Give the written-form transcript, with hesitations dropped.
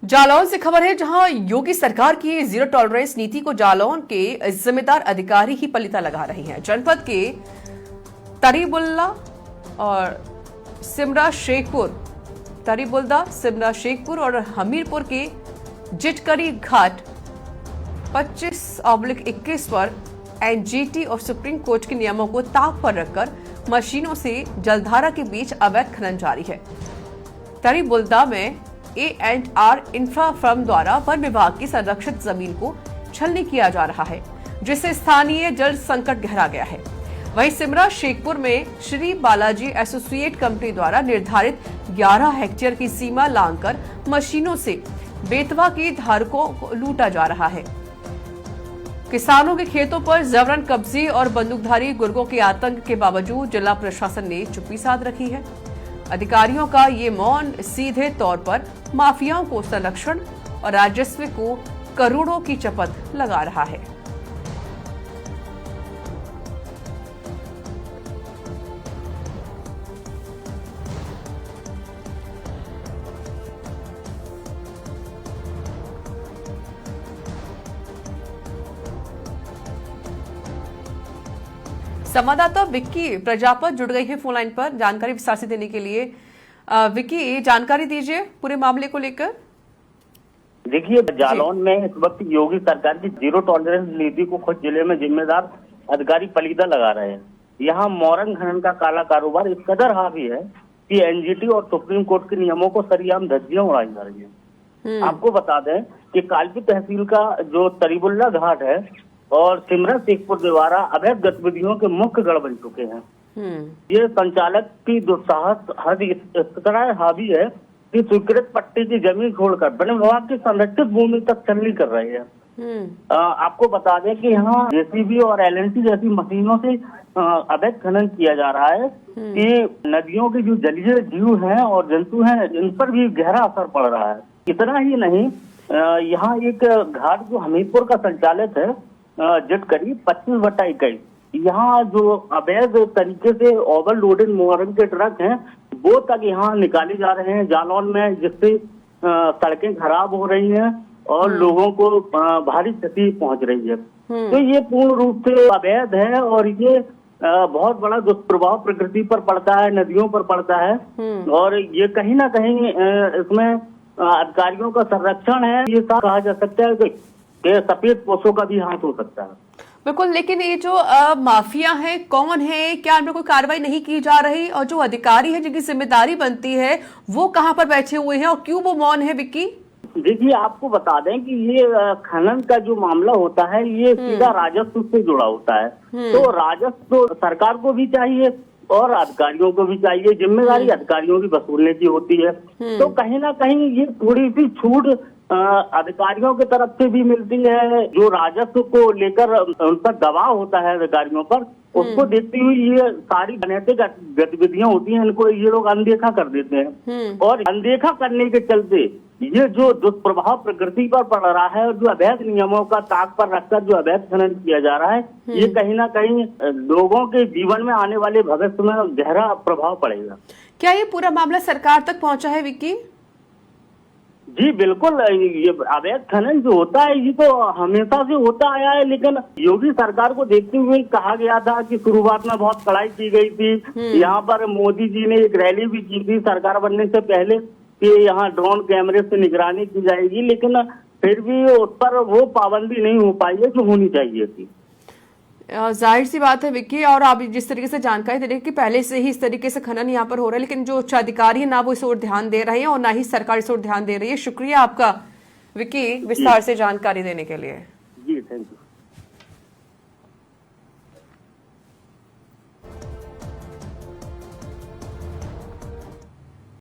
जालौन से खबर है, जहां योगी सरकार की जीरो टॉलरेंस नीति को जालौन के जिम्मेदार अधिकारी ही पलीता लगा रहे हैं। जनपद के तरीबुल्ला और सिमरा शेखपुर और हमीरपुर के जिटकरी घाट 25/21 पर एनजीटी और सुप्रीम कोर्ट के नियमों को ताक पर रखकर मशीनों से जलधारा के बीच अवैध खनन जारी है। तरीबुल्दा में A&R इंफ्रा फर्म द्वारा वन विभाग की संरक्षित जमीन को छलनी किया जा रहा है, जिससे स्थानीय जल संकट गहरा गया है। वहीं सिमरा शेखपुर में श्री बालाजी एसोसिएट कंपनी द्वारा निर्धारित 11 हेक्टेयर की सीमा लांघकर मशीनों से बेतवा के धारकों को लूटा जा रहा है। किसानों के खेतों पर जबरन कब्जे और बंदूकधारी गुर्गों के आतंक के बावजूद जिला प्रशासन ने चुप्पी साध रखी है। अधिकारियों का ये मौन सीधे तौर पर माफियाओं को संरक्षण और राजस्व को करोड़ों की चपत लगा रहा है। संवाददाता विक्की प्रजापत जुड़ गई है फोन लाइन पर जानकारी विस्तार से देने के लिए। विक्की, जानकारी दीजिए पूरे मामले को लेकर। देखिए, जालौन में इस वक्त योगी सरकार की जीरो टॉलरेंस नीति को खुद जिले में जिम्मेदार अधिकारी पलीदा लगा रहे हैं। यहाँ मोरंग खनन का काला कारोबार इस कदर हावी है कि एनजीटी और सुप्रीम कोर्ट के नियमों को सरेआम धज्जियां उड़ाई जा रही है। आपको बता दें कि कालपी तहसील का जो तरीबुल्ला घाट है और सिमरा शेखपुर द्वारा अवैध गतिविधियों के मुख्य गढ़ बन चुके हैं। ये संचालक की दुस्साहस हद इस तरह हावी है कि स्वीकृत पट्टी की जमीन छोड़कर वन विभाग की संरक्षित भूमि तक छलनी कर रहे हैं। आपको बता दें कि यहाँ जेसीबी और एलएनटी जैसी मशीनों से अवैध खनन किया जा रहा है कि नदियों के जो जलीय जीव हैं और जंतु हैं, इन पर भी गहरा असर पड़ रहा है। इतना ही नहीं, यहाँ एक घाट जो हमीरपुर का संचालित है जिटकरी 25/21, यहाँ जो अवैध तरीके से ओवरलोडेड मोरंग के ट्रक हैं वो तक यहाँ निकाले जा रहे हैं जालौन में, जिससे सड़कें खराब हो रही हैं और लोगों को भारी क्षति पहुंच रही है। तो ये पूर्ण रूप से अवैध है और ये बहुत बड़ा दुष्प्रभाव प्रकृति पर पड़ता है, नदियों पर पड़ता है और ये कहीं ना कहीं इसमें अधिकारियों का संरक्षण है। ये कहा जा सकता है कि सफेद पोषों का भी हाथ हो सकता है। बिल्कुल, लेकिन ये जो माफिया है कौन है, क्या इनमें कोई कार्रवाई नहीं की जा रही, और जो अधिकारी है जिनकी जिम्मेदारी बनती है वो कहाँ पर बैठे हुए हैं और क्यों वो मौन है? विक्की, देखिए, आपको बता दें कि ये खनन का जो मामला होता है ये सीधा राजस्व से जुड़ा होता है। तो राजस्व तो सरकार को भी चाहिए और अधिकारियों को भी चाहिए, जिम्मेदारी अधिकारियों की वसूलने की होती है। तो कहीं ना कहीं ये थोड़ी सी छूट अधिकारियों की तरफ से भी मिलती है। जो राजस्व को लेकर उन पर दबाव होता है अधिकारियों पर, उसको देखती हुई ये सारी अनैतिक गतिविधियां होती हैं, इनको ये लोग अनदेखा कर देते हैं और अनदेखा करने के चलते ये जो दुष्प्रभाव प्रकृति पर पड़ रहा है और जो अवैध नियमों का ताक पर रखकर जो अवैध खनन किया जा रहा है, ये कहीं ना कहीं लोगों के जीवन में आने वाले भविष्य में गहरा प्रभाव पड़ेगा। क्या ये पूरा मामला सरकार तक पहुंचा है विक्की? जी बिल्कुल, ये अवैध खनन जो होता है ये तो हमेशा से होता आया है, लेकिन योगी सरकार को देखते हुए कहा गया था कि शुरुआत में बहुत कड़ाई की गई थी। यहाँ पर मोदी जी ने एक रैली भी की थी सरकार बनने से पहले कि यहाँ ड्रोन कैमरे से निगरानी की जाएगी, लेकिन फिर भी उस पर वो पाबंदी नहीं हो पाई है जो होनी चाहिए थी। जाहिर सी बात है विक्की, और आप जिस तरीके से जानकारी दे रहे हैं कि पहले से ही इस तरीके से खनन यहाँ पर हो रहा है, लेकिन जो उच्च अधिकारी है ना वो इस ओर ध्यान दे रहे हैं और ना ही सरकार इस ओर ध्यान दे रही है। शुक्रिया आपका विक्की विस्तार से जानकारी देने के लिए। जी, थैंक यू।